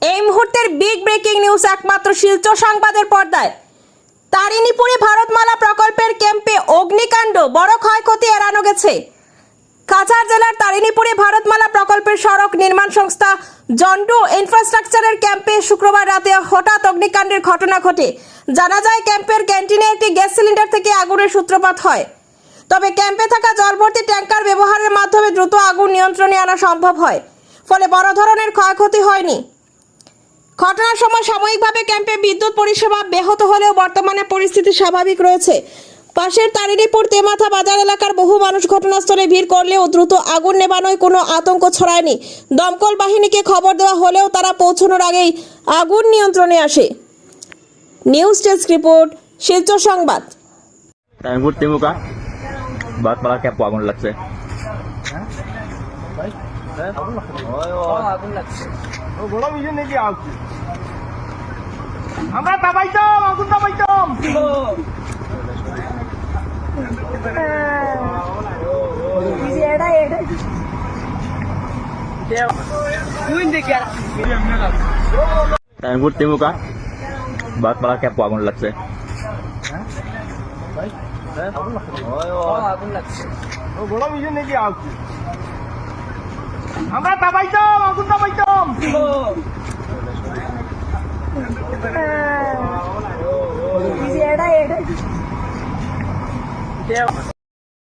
এই মুহূর্তের big breaking news একমাত্র শিলচর সংবাদের পর্দায়। তারিণীপুরে ভারতমালা প্রকল্পের ক্যাম্পে অগ্নিকাণ্ড, বড় ক্ষয়ক্ষতি এড়ানো গেছে। কাছাড় জেলার তারিণীপুরে ভারতমালা প্রকল্পের সড়ক নির্মাণ সংস্থা জন্ডু ইনফ্রাস্ট্রাকচারের ক্যাম্পে শুক্রবার রাতে হঠাৎ অগ্নিকাণ্ডের ঘটনা ঘটে। জানা যায়, ক্যাম্পের ক্যান্টিনে একটি গ্যাস সিলিন্ডার থেকে আগুনের সূত্রপাত হয়। তবে ক্যাম্পে থাকা জলভর্তি ট্যাঙ্কার ব্যবহারের মাধ্যমে দ্রুত আগুন নিয়ন্ত্রণে আনা সম্ভব হয়, ফলে বড় ধরনের ক্ষয়ক্ষতি হয়নি। ঘটনার সময় সাময়িকভাবে ক্যাম্পে বিদ্যুৎ পরিষেবা ব্যাহত হলেও বর্তমানে পরিস্থিতি স্বাভাবিক রয়েছে। পাশের তারিণীপুর তেমাথা বাজার এলাকার বহু মানুষ ঘটনাস্থলে ভিড় করলেও দ্রুত আগুন নেভানোয় কোনো আতঙ্ক ছড়ায়নি। দমকল বাহিনীকে খবর দেওয়া হলেও তারা পৌঁছানোর আগেই আগুন নিয়ন্ত্রণে আসে। নিউজ ডেস্ক রিপোর্ট, শিলচর সংবাদ। তারিণীপুর তেমুকা ভারতমালা ক্যাম্পে আগুন লাগছে। আমরা দাবাইতাম, আগুন দাবাইতাম। তারিণীপুর তেমুকা ভারতমালা ক্যাম্পে আগুন লাগছে। আমরা দাবাইতাম, আগুন দাবাইতাম। এটা